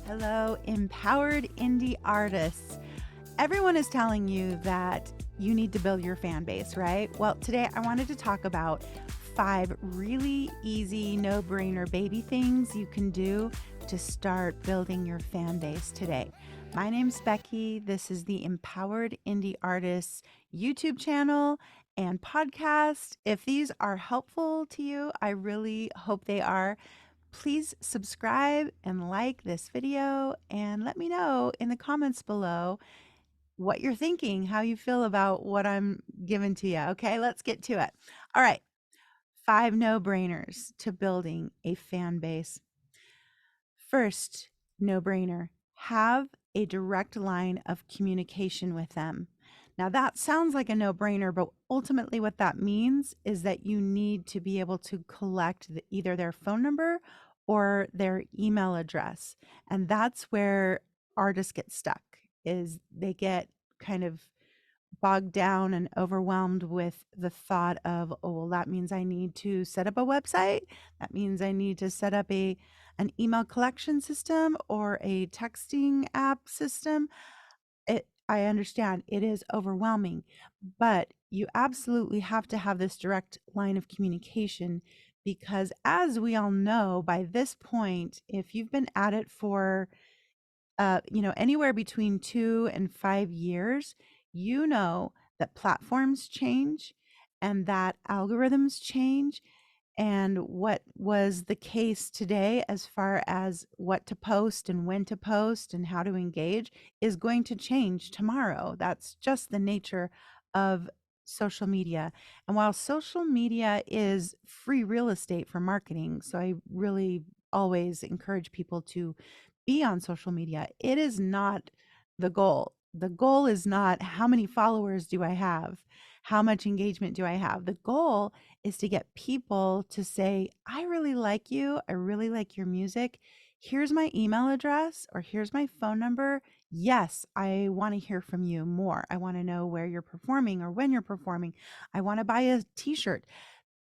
Hello, empowered indie artists. Everyone is telling you that you need to build your fan base, right? Well, today I wanted to talk about 5 really easy, no brainer baby things you can do to start building your fan base today. My name's Becky. This is the Empowered Indie Artists YouTube channel and podcast. If these are helpful to you, I really hope they are. Please subscribe and like this video and let me know in the comments below what you're thinking, how you feel about what I'm giving to you. Okay, let's get to it. All right, 5 no-brainers to building a fan base. First, no-brainer, have a direct line of communication with them. Now, that sounds like a no-brainer, but ultimately what that means is that you need to be able to collect either their phone number or their email address. And that's where artists get stuck, is they get kind of bogged down and overwhelmed with the thought of, oh, well, that means I need to set up a website. That means I need to set up an email collection system or a texting app system. I understand it is overwhelming, but you absolutely have to have this direct line of communication because, as we all know, by this point, if you've been at it for anywhere between 2 and 5 years, you know that platforms change and that algorithms change. And what was the case today, as far as what to post and when to post and how to engage, is going to change tomorrow. That's just the nature of social media. And while social media is free real estate for marketing, so I really always encourage people to be on social media, it is not the goal. The goal is not how many followers do I have? How much engagement do I have? The goal is to get people to say, I really like you. I really like your music. Here's my email address or here's my phone number. Yes, I want to hear from you more. I want to know where you're performing or when you're performing. I want to buy a t-shirt.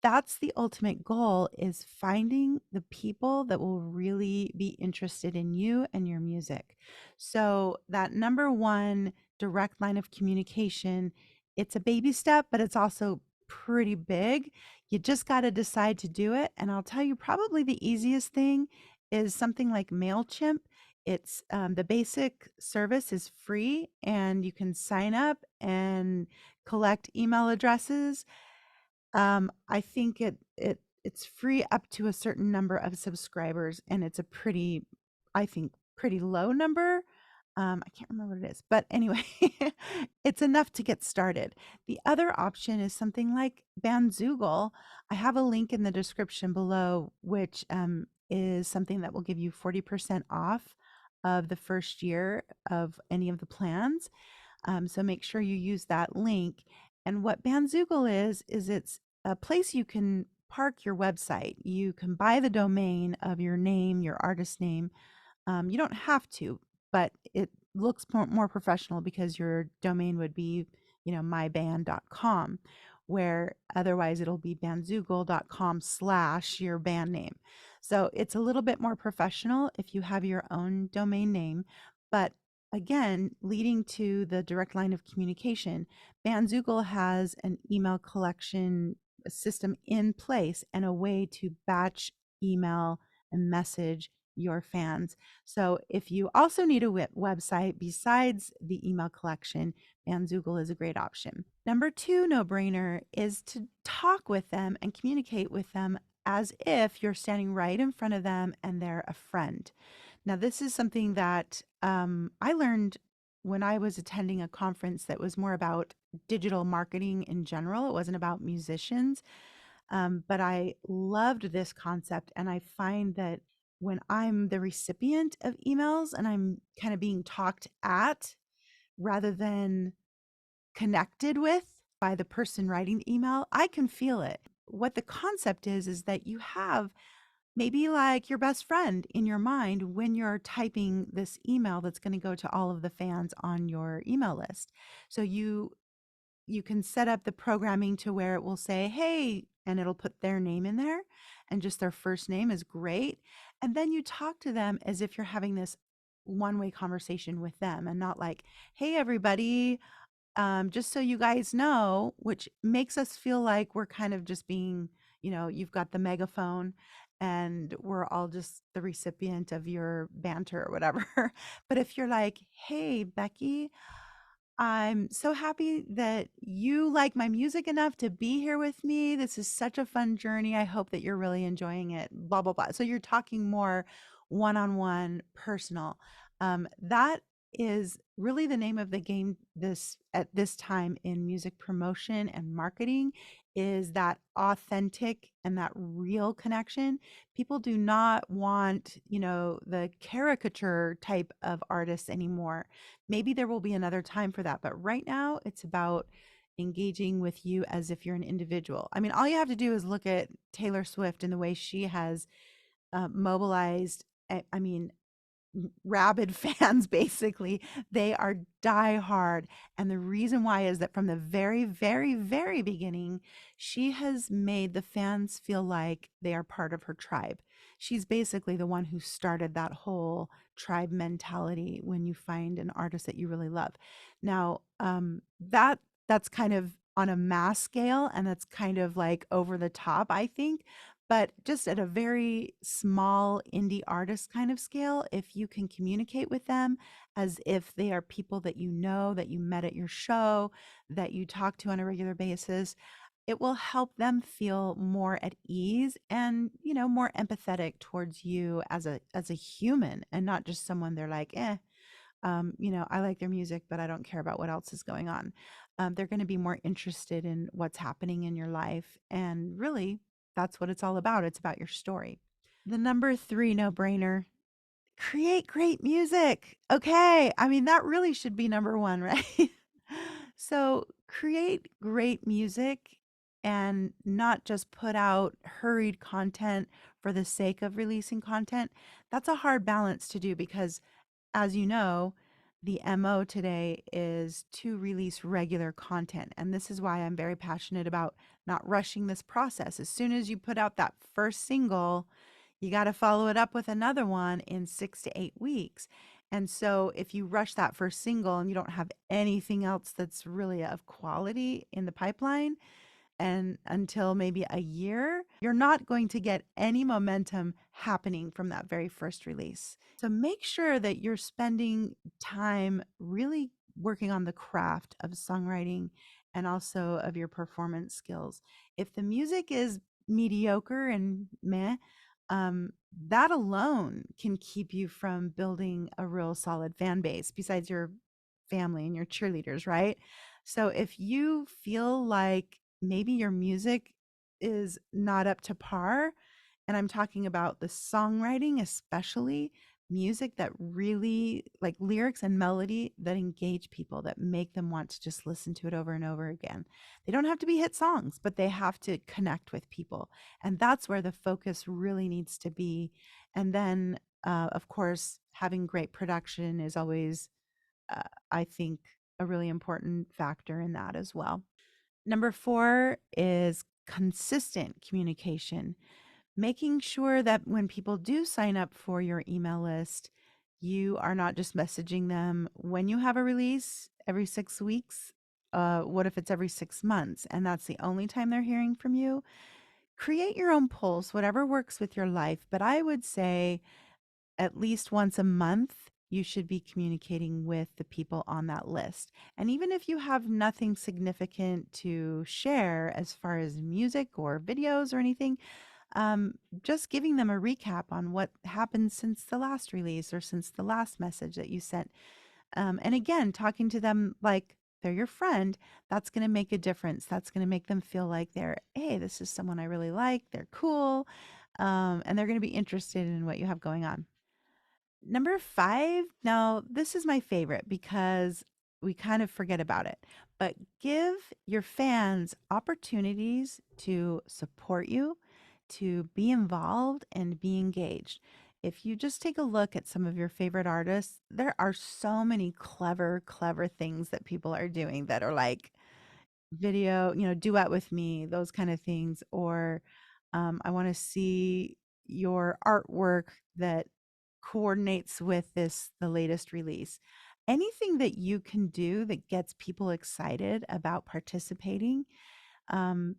That's the ultimate goal, is finding the people that will really be interested in you and your music. So that number one direct line of communication, it's a baby step, but it's also pretty big. You just got to decide to do it. And I'll tell you, probably the easiest thing is something like MailChimp. It's the basic service is free and you can sign up and collect email addresses. I think it's free up to a certain number of subscribers, and it's a pretty, I think, pretty low number. I can't remember what it is, but anyway, it's enough to get started. The other option is something like Bandzoogle. I have a link in the description below, which is something that will give you 40% off of the first year of any of the plans. So make sure you use that link. And what Bandzoogle is it's a place you can park your website. You can buy the domain of your name, your artist name. You don't have to, but it looks more professional because your domain would be, myband.com, where otherwise it'll be bandzoogle.com/ your band name. So it's a little bit more professional if you have your own domain name, but again, leading to the direct line of communication, Bandzoogle has an email collection system in place and a way to batch email and message your fans. So if you also need a website besides the email collection, Bandzoogle is a great option. Number 2 no-brainer is to talk with them and communicate with them as if you're standing right in front of them and they're a friend. Now, this is something that I learned when I was attending a conference that was more about digital marketing in general. It wasn't about musicians. But I loved this concept. And I find that when I'm the recipient of emails and I'm kind of being talked at rather than connected with by the person writing the email, I can feel it. What the concept is that you have maybe like your best friend in your mind when you're typing this email that's going to go to all of the fans on your email list. So you can set up the programming to where it will say, hey, and it'll put their name in there, and just their first name is great. And then you talk to them as if you're having this one-way conversation with them and not like, hey, everybody, just so you guys know, which makes us feel like we're kind of just being, you've got the megaphone and we're all just the recipient of your banter or whatever. But if you're like, hey, Becky, I'm so happy that you like my music enough to be here with me. This is such a fun journey. I hope that you're really enjoying it. Blah, blah, blah. So you're talking more one on one, personal. That is really the name of the game this at this time in music promotion and marketing is that authentic and that real connection. People do not want, the caricature type of artists anymore. Maybe there will be another time for that, but right now it's about engaging with you as if you're an individual. I mean, all you have to do is look at Taylor Swift and the way she has mobilized. I mean, rabid fans basically. They are diehard, and the reason why is that from the very, very, very beginning, she has made the fans feel like they are part of her tribe. She's basically the one who started that whole tribe mentality when you find an artist that you really love. Now, that's kind of on a mass scale, and that's kind of like over the top, I think. But just at a very small indie artist kind of scale, if you can communicate with them as if they are people that you know, that you met at your show, that you talk to on a regular basis, it will help them feel more at ease and, more empathetic towards you as a human and not just someone they're like, I like their music, but I don't care about what else is going on. They're going to be more interested in what's happening in your life. And really, that's what it's all about. It's about your story. The number three no brainer, create great music. Okay. I mean, that really should be number one, right? So create great music and not just put out hurried content for the sake of releasing content. That's a hard balance to do because as you know, the MO today is to release regular content. And this is why I'm very passionate about not rushing this process. As soon as you put out that first single, you got to follow it up with another one in 6 to 8 weeks. And so if you rush that first single and you don't have anything else that's really of quality in the pipeline, and until maybe a year, you're not going to get any momentum happening from that very first release. So make sure that you're spending time really working on the craft of songwriting and also of your performance skills. If the music is mediocre and meh, that alone can keep you from building a real solid fan base besides your family and your cheerleaders, right? So if you feel like maybe your music is not up to par, and I'm talking about the songwriting, especially music that really like lyrics and melody that engage people, that make them want to just listen to it over and over again. They don't have to be hit songs, but they have to connect with people. And that's where the focus really needs to be. And then, of course, having great production is always, I think, a really important factor in that as well. Number four is consistent communication, making sure that when people do sign up for your email list, you are not just messaging them when you have a release every 6 weeks. What if it's every 6 months and that's the only time they're hearing from you? Create your own pulse, whatever works with your life. But I would say at least once a month, you should be communicating with the people on that list. And even if you have nothing significant to share as far as music or videos or anything, just giving them a recap on what happened since the last release or since the last message that you sent. And again, talking to them like they're your friend, that's going to make a difference. That's going to make them feel like hey, this is someone I really like. They're cool. And they're going to be interested in what you have going on. Number five, now this is my favorite because we kind of forget about it, but give your fans opportunities to support you, to be involved and be engaged. If you just take a look at some of your favorite artists, there are so many clever, clever things that people are doing that are like video, duet with me, those kind of things. Or I want to see your artwork that coordinates with the latest release. Anything that you can do that gets people excited about participating, um,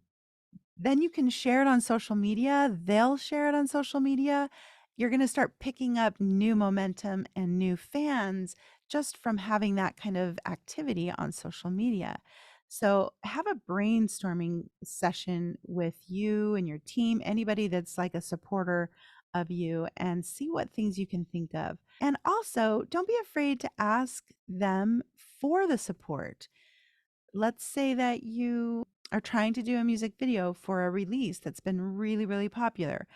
then you can share it on social media. They'll share it on social media. You're going to start picking up new momentum and new fans just from having that kind of activity on social media. So, have a brainstorming session with you and your team, anybody that's like a supporter of you, and see what things you can think of. And also, don't be afraid to ask them for the support. Let's say that you are trying to do a music video for a release that's been really, really popular.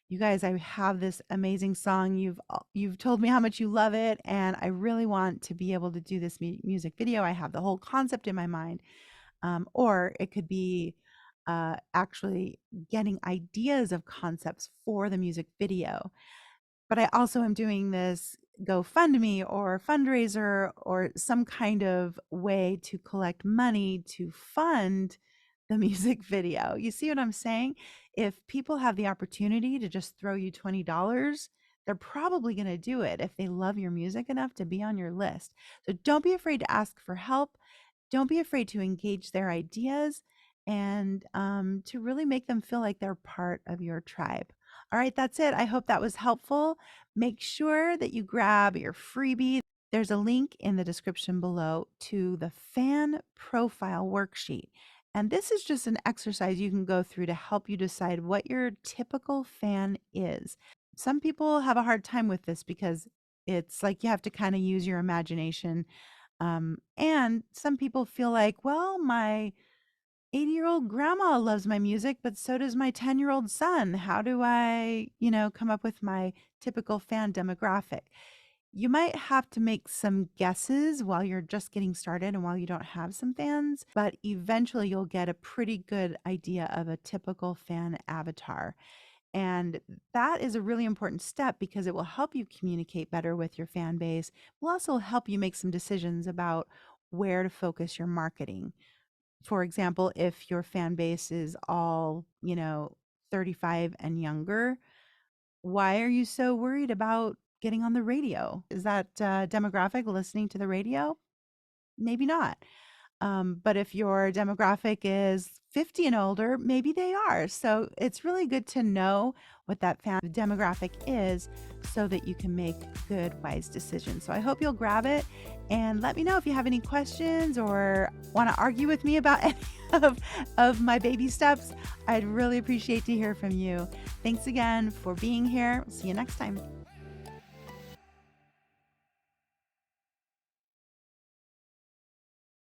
You guys, I have this amazing song. You've told me how much you love it, and I really want to be able to do this music video. I have the whole concept in my mind. Or it could be actually getting ideas of concepts for the music video. But I also am doing this GoFundMe or fundraiser or some kind of way to collect money to fund the music video. You see what I'm saying? If people have the opportunity to just throw you $20, they're probably going to do it if they love your music enough to be on your list. So don't be afraid to ask for help. Don't be afraid to engage their ideas and to really make them feel like they're part of your tribe. All right, that's it. I hope that was helpful. Make sure that you grab your freebie. There's a link in the description below to the fan profile worksheet. And this is just an exercise you can go through to help you decide what your typical fan is. Some people have a hard time with this because it's like you have to kind of use your imagination. And some people feel like, well, my 80-year-old grandma loves my music, but so does my 10-year-old son. How do I, come up with my typical fan demographic? You might have to make some guesses while you're just getting started and while you don't have some fans, but eventually you'll get a pretty good idea of a typical fan avatar. And that is a really important step because it will help you communicate better with your fan base. It will also help you make some decisions about where to focus your marketing. For example, if your fan base is all, 35 and younger, why are you so worried about getting on the radio? Is that demographic listening to the radio? Maybe not. But if your demographic is 50 and older, maybe they are. So it's really good to know what that fan demographic is so that you can make good, wise decisions. So I hope you'll grab it and let me know if you have any questions or want to argue with me about any of my baby steps. I'd really appreciate to hear from you. Thanks again for being here. See you next time.